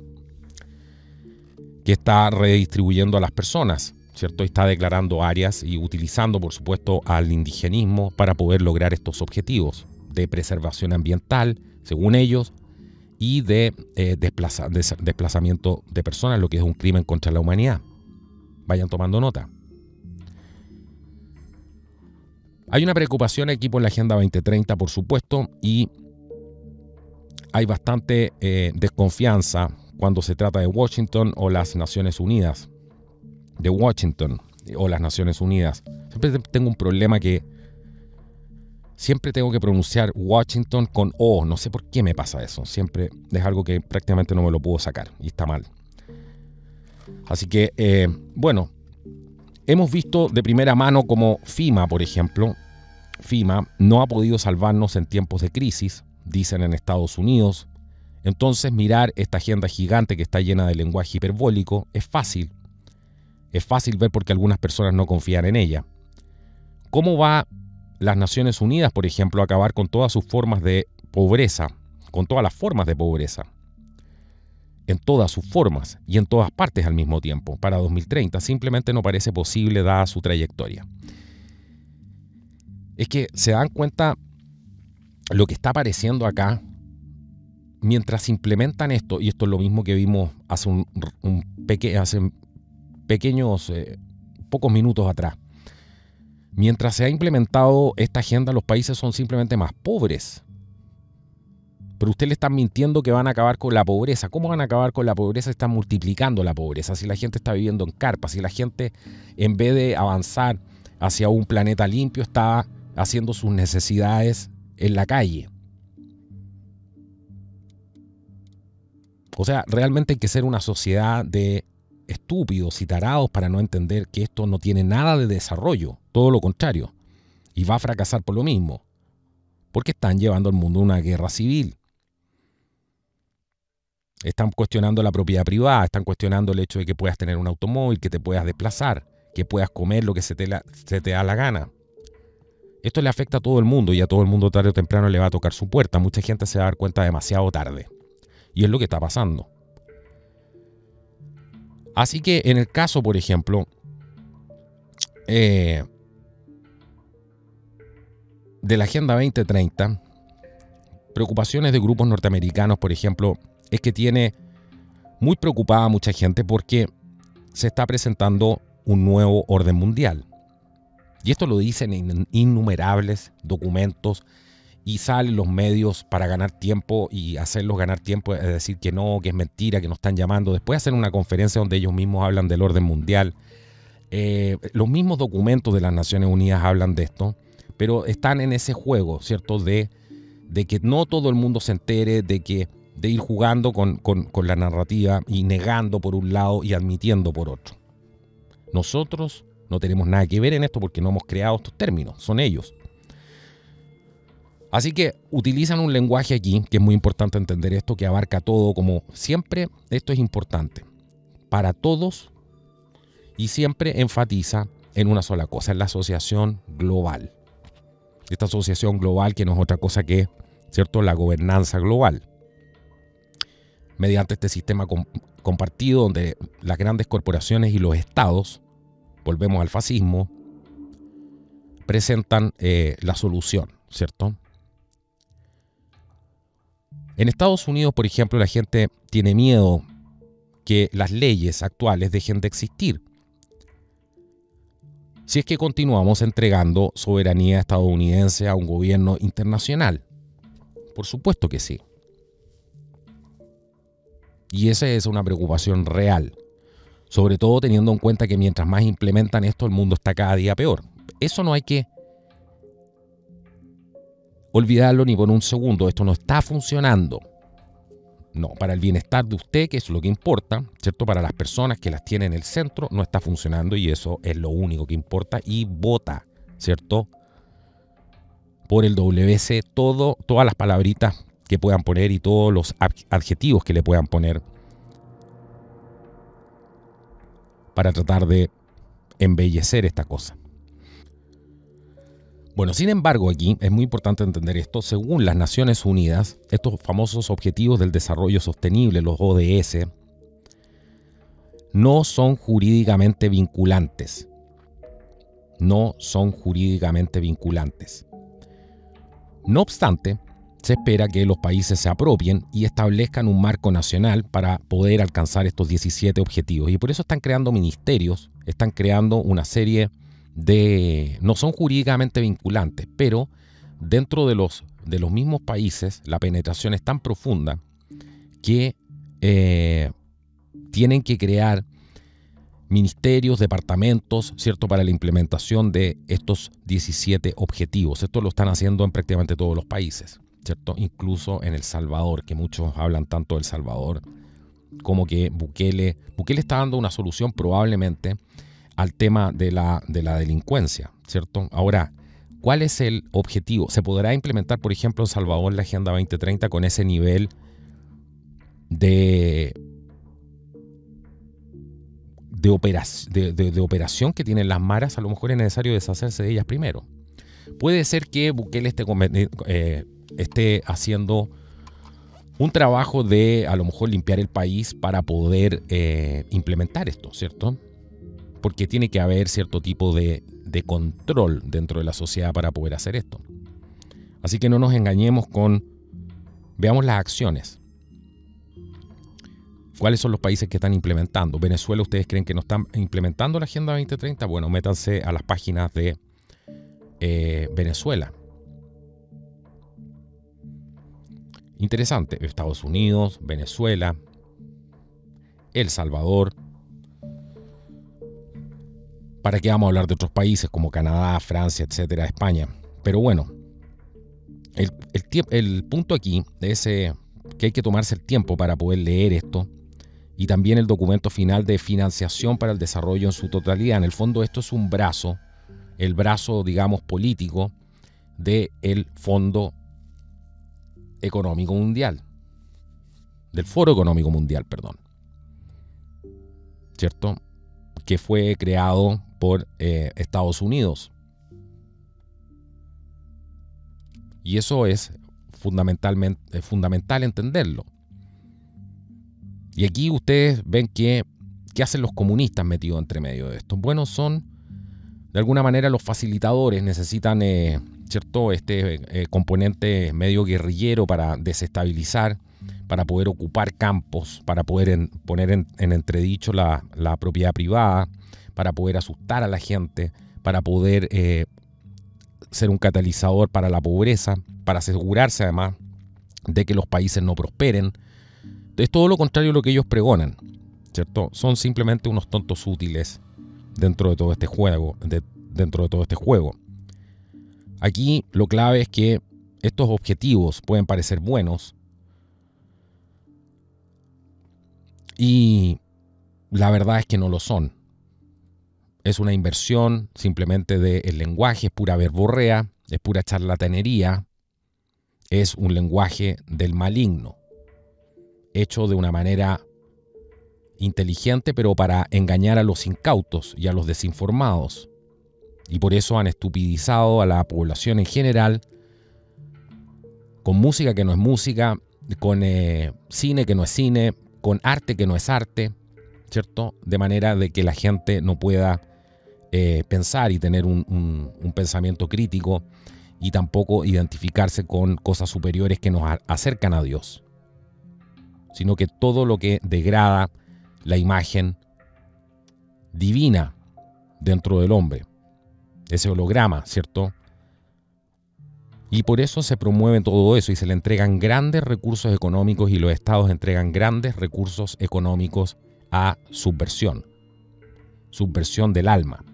que está redistribuyendo a las personas, ¿cierto? Está declarando áreas y utilizando, por supuesto, al indigenismo para poder lograr estos objetivos de preservación ambiental, según ellos, y de desplazamiento de personas, lo que es un crimen contra la humanidad. Vayan tomando nota. Hay una preocupación aquí por la Agenda 2030, por supuesto, y hay bastante desconfianza cuando se trata de Washington o las Naciones Unidas. De Washington o las Naciones Unidas. Siempre tengo un problema que siempre tengo que pronunciar Washington con O. No sé por qué me pasa eso. Siempre es algo que prácticamente no me lo puedo sacar y está mal. Así que, bueno, hemos visto de primera mano como FEMA, por ejemplo, FEMA no ha podido salvarnos en tiempos de crisis, dicen en Estados Unidos. Entonces mirar esta agenda gigante que está llena de lenguaje hiperbólico es fácil. Es fácil ver porque algunas personas no confían en ella. ¿Cómo va las Naciones Unidas, por ejemplo, a acabar con todas sus formas de pobreza, con todas las formas de pobreza? En todas sus formas y en todas partes al mismo tiempo. Para 2030 simplemente no parece posible dada su trayectoria. Es que se dan cuenta lo que está apareciendo acá. Mientras implementan esto, y esto es lo mismo que vimos hace pocos minutos atrás, mientras se ha implementado esta agenda, los países son simplemente más pobres. Pero ustedes le están mintiendo que van a acabar con la pobreza. ¿Cómo van a acabar con la pobreza? Están multiplicando la pobreza. Si la gente está viviendo en carpas, si la gente, en vez de avanzar hacia un planeta limpio, está haciendo sus necesidades en la calle. O sea, realmente hay que ser una sociedad de estúpidos y tarados para no entender que esto no tiene nada de desarrollo, todo lo contrario, y va a fracasar por lo mismo, porque están llevando al mundo a una guerra civil. Están cuestionando la propiedad privada, están cuestionando el hecho de que puedas tener un automóvil, que te puedas desplazar, que puedas comer lo que se te da la gana. Esto le afecta a todo el mundo y a todo el mundo tarde o temprano le va a tocar su puerta. Mucha gente se va a dar cuenta demasiado tarde. Y es lo que está pasando. Así que en el caso, por ejemplo, de la Agenda 2030, preocupaciones de grupos norteamericanos, por ejemplo, es que tiene muy preocupada a mucha gente porque se está presentando un nuevo orden mundial. Y esto lo dicen en innumerables documentos y salen los medios para ganar tiempo y hacerlos ganar tiempo, es decir, que no, que es mentira, que nos están llamando. Después hacen una conferencia donde ellos mismos hablan del orden mundial. Los mismos documentos de las Naciones Unidas hablan de esto, pero están en ese juego, ¿cierto? De que no todo el mundo se entere, de ir jugando con la narrativa y negando por un lado y admitiendo por otro. Nosotros no tenemos nada que ver en esto porque no hemos creado estos términos, son ellos. Así que utilizan un lenguaje aquí, que es muy importante entender esto, que abarca todo, como siempre, esto es importante, para todos, y siempre enfatiza en una sola cosa, en la asociación global. Esta asociación global que no es otra cosa que, ¿cierto?, la gobernanza global. Mediante este sistema compartido donde las grandes corporaciones y los estados, volvemos al fascismo, presentan la solución, ¿cierto? En Estados Unidos, por ejemplo, la gente tiene miedo que las leyes actuales dejen de existir si es que continuamos entregando soberanía estadounidense a un gobierno internacional. Por supuesto que sí. Y esa es una preocupación real, sobre todo teniendo en cuenta que mientras más implementan esto, el mundo está cada día peor. Eso no hay que olvidarlo ni por un segundo. Esto no está funcionando. No, para el bienestar de usted, que es lo que importa, ¿cierto? Para las personas que las tienen en el centro, no está funcionando y eso es lo único que importa. Y vota, ¿cierto? Por el WC, todas las palabritas que puedan poner y todos los adjetivos que le puedan poner para tratar de embellecer esta cosa. Bueno, sin embargo, aquí es muy importante entender esto. Según las Naciones Unidas, estos famosos Objetivos del Desarrollo Sostenible, los ODS, no son jurídicamente vinculantes. No son jurídicamente vinculantes. No obstante, se espera que los países se apropien y establezcan un marco nacional para poder alcanzar estos 17 objetivos. Y por eso están creando ministerios, están creando una serie no son jurídicamente vinculantes, pero dentro de los mismos países la penetración es tan profunda que tienen que crear ministerios, departamentos, ¿cierto?, para la implementación de estos 17 objetivos. Esto lo están haciendo en prácticamente todos los países, ¿cierto? Incluso en El Salvador, que muchos hablan tanto de El Salvador, como que Bukele está dando una solución probablemente al tema de la delincuencia, ¿cierto? Ahora, ¿Cuál es el objetivo? ¿Se podrá implementar, por ejemplo, en Salvador la Agenda 2030 con ese nivel de operación que tienen las maras? A lo mejor es necesario deshacerse de ellas primero. Puede ser que Bukele esté haciendo un trabajo de a lo mejor limpiar el país para poder implementar esto, ¿cierto? Porque tiene que haber cierto tipo de control dentro de la sociedad para poder hacer esto. Así que no nos engañemos veamos las acciones. ¿Cuáles son los países que están implementando? Venezuela, ¿ustedes creen que no están implementando la Agenda 2030? Bueno, métanse a las páginas de Venezuela. Interesante. Estados Unidos, Venezuela, El Salvador. ¿Para qué vamos a hablar de otros países como Canadá, Francia, etcétera, España? Pero bueno, el punto aquí es que hay que tomarse el tiempo para poder leer esto y también el documento final de financiación para el desarrollo en su totalidad. En el fondo esto es un brazo, el brazo, digamos, político del Fondo Económico Mundial, del Foro Económico Mundial, perdón, ¿cierto? Que fue creado por Estados Unidos. Y eso es fundamental entenderlo. Y aquí ustedes ven ¿qué hacen los comunistas metidos entre medio de esto? Bueno, son de alguna manera los facilitadores, necesitan ¿cierto? Componente medio guerrillero para desestabilizar, para poder ocupar campos, para poder poner en entredicho la propiedad privada, para poder asustar a la gente, para poder ser un catalizador para la pobreza, para asegurarse además de que los países no prosperen. Es todo lo contrario a lo que ellos pregonan, ¿cierto? Son simplemente unos tontos útiles dentro de todo este juego, Aquí lo clave es que estos objetivos pueden parecer buenos y la verdad es que no lo son. Es una inversión simplemente del lenguaje, es pura verborrea, es pura charlatanería, es un lenguaje del maligno, hecho de una manera inteligente, pero para engañar a los incautos y a los desinformados. Y por eso han estupidizado a la población en general, con música que no es música, con cine que no es cine, con arte que no es arte, ¿cierto? De manera de que la gente no pueda pensar y tener un pensamiento crítico y tampoco identificarse con cosas superiores que nos acercan a Dios, sino que todo lo que degrada la imagen divina dentro del hombre, ese holograma, ¿cierto? Y por eso se promueve todo eso y se le entregan grandes recursos económicos y los estados entregan grandes recursos económicos a subversión del alma.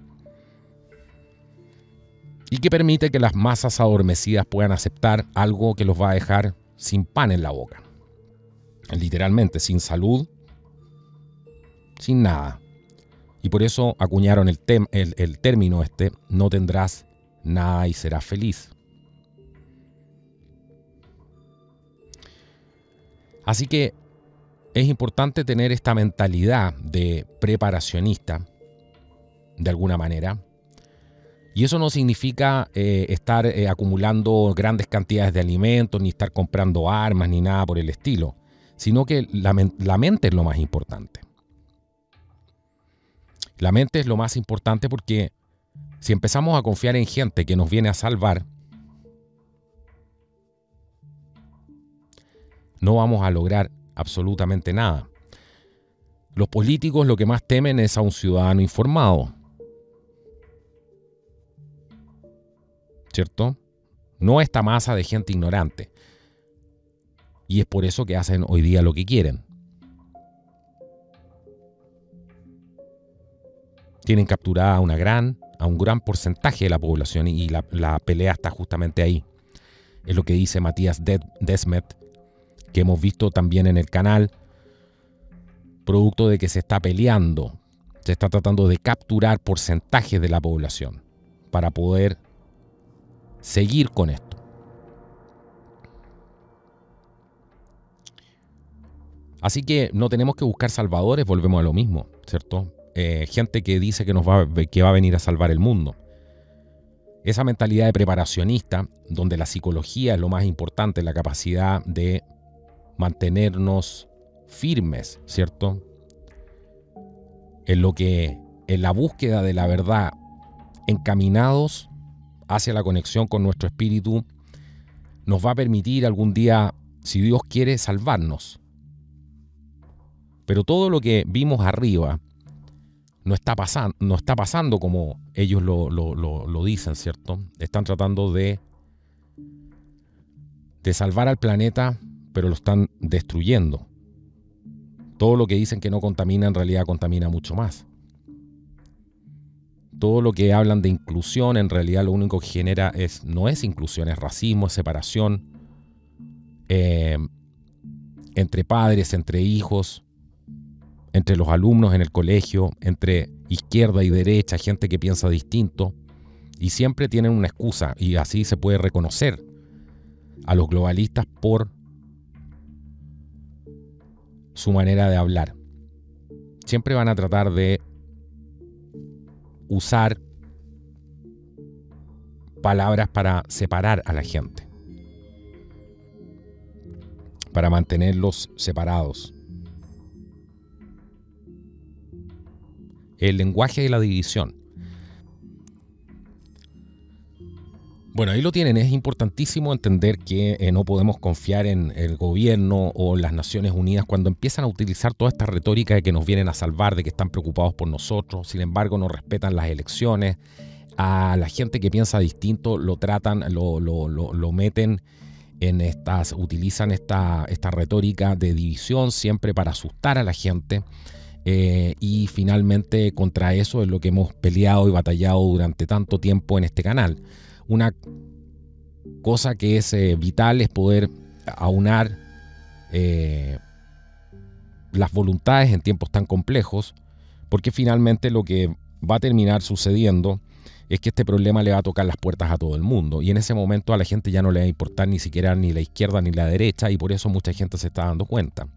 Y que permite que las masas adormecidas puedan aceptar algo que los va a dejar sin pan en la boca. Literalmente, sin salud, sin nada. Y por eso acuñaron el término no tendrás nada y serás feliz. Así que es importante tener esta mentalidad de preparacionista, de alguna manera. Y eso no significa estar acumulando grandes cantidades de alimentos, ni estar comprando armas, ni nada por el estilo, sino que la mente es lo más importante. La mente es lo más importante porque si empezamos a confiar en gente que nos viene a salvar, no vamos a lograr absolutamente nada. Los políticos lo que más temen es a un ciudadano informado, ¿cierto? No a esta masa de gente ignorante. Y es por eso que hacen hoy día lo que quieren. Tienen capturada a un gran porcentaje de la población y la pelea está justamente ahí. Es lo que dice Matías Desmet, que hemos visto también en el canal, producto de que se está peleando, se está tratando de capturar porcentajes de la población para poder seguir con esto. Así que no tenemos que buscar salvadores, volvemos a lo mismo, ¿cierto? Gente que dice que que va a venir a salvar el mundo. Esa mentalidad de preparacionista, donde la psicología es lo más importante, la capacidad de mantenernos firmes, ¿cierto? En la búsqueda de la verdad, encaminados hacia la conexión con nuestro espíritu, nos va a permitir algún día, si Dios quiere, salvarnos. Pero todo lo que vimos arriba no está pasando como ellos lo dicen, ¿cierto? Están tratando de salvar al planeta, pero lo están destruyendo. Todo lo que dicen que no contamina, en realidad contamina mucho más. Todo lo que hablan de inclusión, en realidad lo único que genera no es inclusión, es racismo, es separación entre padres, entre hijos, entre los alumnos en el colegio, entre izquierda y derecha, gente que piensa distinto, y siempre tienen una excusa, y así se puede reconocer a los globalistas por su manera de hablar. Siempre van a tratar de usar palabras para separar a la gente, para mantenerlos separados. El lenguaje de la división. Bueno, ahí lo tienen. Es importantísimo entender que no podemos confiar en el gobierno o las Naciones Unidas cuando empiezan a utilizar toda esta retórica de que nos vienen a salvar, de que están preocupados por nosotros. Sin embargo, no respetan las elecciones. A la gente que piensa distinto lo tratan, lo meten en utilizan esta retórica de división siempre para asustar a la gente. Y finalmente contra eso es lo que hemos peleado y batallado durante tanto tiempo en este canal. Una cosa que es vital es poder aunar las voluntades en tiempos tan complejos, porque finalmente lo que va a terminar sucediendo es que este problema le va a tocar las puertas a todo el mundo, y en ese momento a la gente ya no le va a importar ni siquiera ni la izquierda ni la derecha, y por eso mucha gente se está dando cuenta.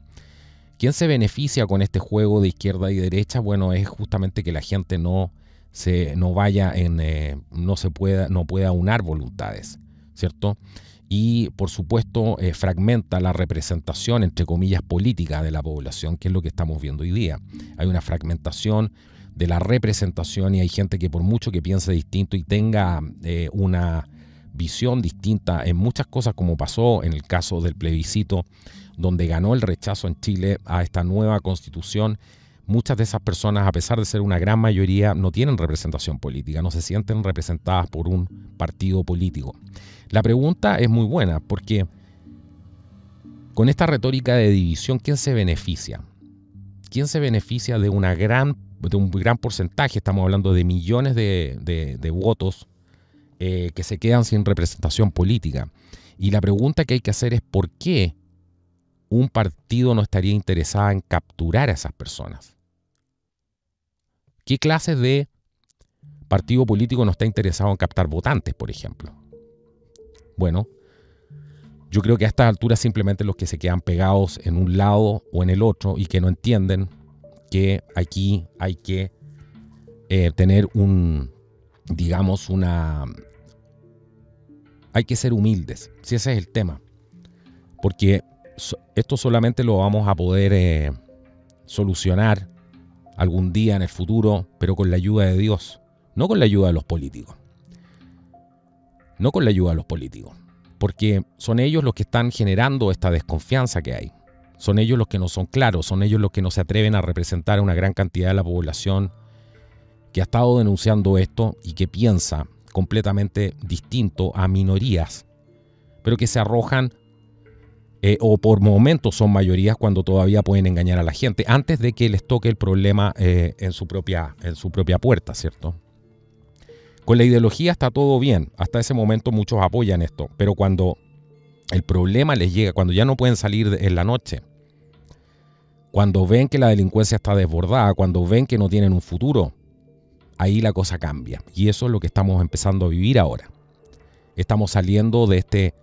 ¿Quién se beneficia con este juego de izquierda y derecha? Bueno, es justamente que la gente no pueda aunar voluntades, ¿cierto? Y por supuesto fragmenta la representación, entre comillas, política de la población, que es lo que estamos viendo hoy día. Hay una fragmentación de la representación y hay gente que por mucho que piense distinto y tenga una visión distinta en muchas cosas, como pasó en el caso del plebiscito, donde ganó el rechazo en Chile a esta nueva constitución, muchas de esas personas, a pesar de ser una gran mayoría, no tienen representación política, no se sienten representadas por un partido político. La pregunta es muy buena, porque con esta retórica de división, ¿quién se beneficia? ¿Quién se beneficia de un gran porcentaje? Estamos hablando de millones de votos que se quedan sin representación política. Y la pregunta que hay que hacer es ¿por qué un partido no estaría interesado en capturar a esas personas? ¿Qué clase de partido político no está interesado en captar votantes, por ejemplo? Bueno, yo creo que a estas alturas simplemente los que se quedan pegados en un lado o en el otro y que no entienden que aquí hay que tener hay que ser humildes, si ese es el tema, porque esto solamente lo vamos a poder solucionar algún día en el futuro, pero con la ayuda de Dios, no con la ayuda de los políticos. No con la ayuda de los políticos, porque son ellos los que están generando esta desconfianza que hay. Son ellos los que no son claros, son ellos los que no se atreven a representar a una gran cantidad de la población que ha estado denunciando esto y que piensa completamente distinto a minorías, pero que se arrojan o por momentos son mayorías cuando todavía pueden engañar a la gente antes de que les toque el problema en su propia puerta, ¿cierto? Con la ideología está todo bien, hasta ese momento muchos apoyan esto, pero cuando el problema les llega, cuando ya no pueden salir en la noche, cuando ven que la delincuencia está desbordada, cuando ven que no tienen un futuro, ahí la cosa cambia. Y eso es lo que estamos empezando a vivir ahora. Estamos saliendo de este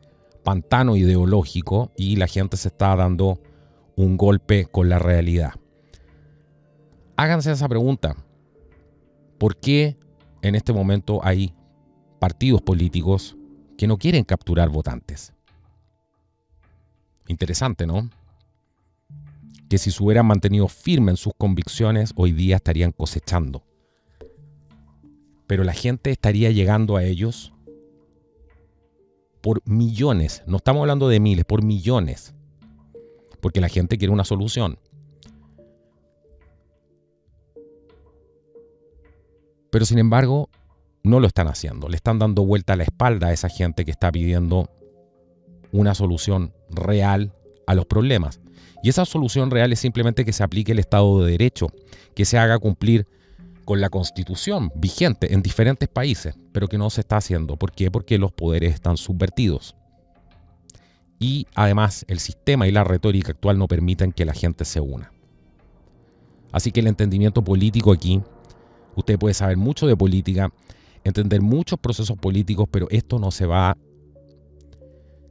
pantano ideológico y la gente se está dando un golpe con la realidad. Háganse esa pregunta. ¿Por qué en este momento hay partidos políticos que no quieren capturar votantes? Interesante, ¿no? Que si se hubieran mantenido firmes en sus convicciones, hoy día estarían cosechando. Pero la gente estaría llegando a ellos por millones. No estamos hablando de miles, por millones. Porque la gente quiere una solución. Pero sin embargo, no lo están haciendo. Le están dando vuelta a la espalda a esa gente que está pidiendo una solución real a los problemas. Y esa solución real es simplemente que se aplique el Estado de Derecho, que se haga cumplir con la Constitución vigente en diferentes países, pero que no se está haciendo. ¿Por qué? Porque los poderes están subvertidos. Y además el sistema y la retórica actual no permiten que la gente se una. Así que el entendimiento político aquí, usted puede saber mucho de política, entender muchos procesos políticos, pero esto no se va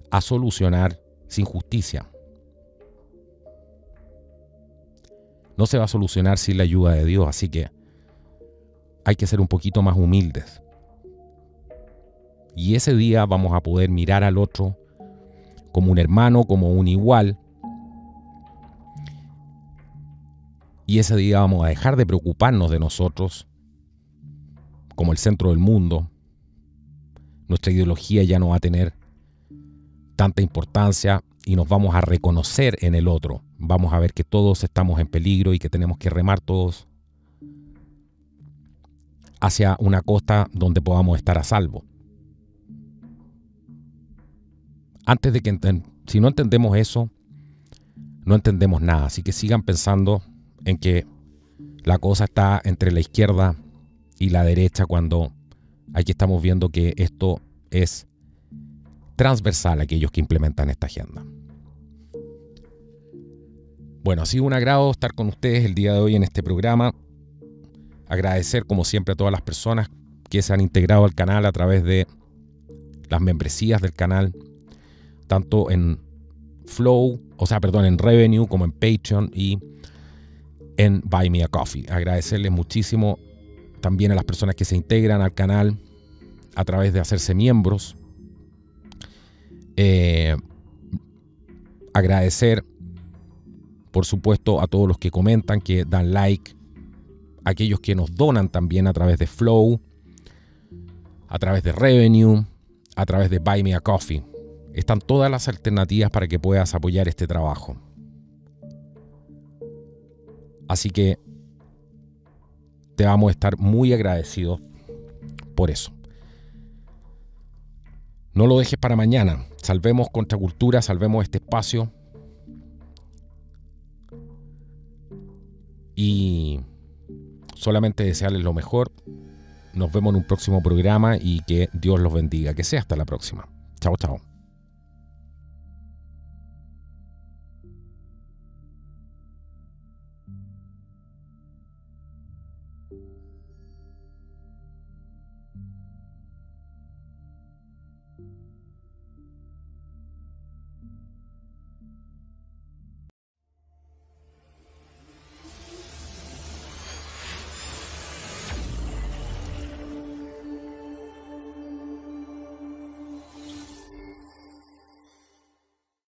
a solucionar sin justicia. No se va a solucionar sin la ayuda de Dios, así que hay que ser un poquito más humildes. Y ese día vamos a poder mirar al otro como un hermano, como un igual. Y ese día vamos a dejar de preocuparnos de nosotros como el centro del mundo. Nuestra ideología ya no va a tener tanta importancia y nos vamos a reconocer en el otro. Vamos a ver que todos estamos en peligro y que tenemos que remar todos hacia una costa donde podamos estar a salvo. Antes de que si no entendemos eso, no entendemos nada. Así que sigan pensando en que la cosa está entre la izquierda y la derecha, cuando aquí estamos viendo que esto es transversal a aquellos que implementan esta agenda. Bueno, ha sido un agrado estar con ustedes el día de hoy en este programa. Agradecer como siempre a todas las personas que se han integrado al canal a través de las membresías del canal, tanto en en Revenue como en Patreon y en Buy Me a Coffee. Agradecerles muchísimo también a las personas que se integran al canal a través de hacerse miembros. Agradecer, por supuesto, a todos los que comentan, que dan like, aquellos que nos donan también a través de Flow, a través de Revenue, a través de Buy Me a Coffee. Están todas las alternativas para que puedas apoyar este trabajo. Así que te vamos a estar muy agradecidos por eso. No lo dejes para mañana. Salvemos Contracultura, salvemos este espacio. Y solamente desearles lo mejor. Nos vemos en un próximo programa y que Dios los bendiga. Que sea hasta la próxima. Chao, chao.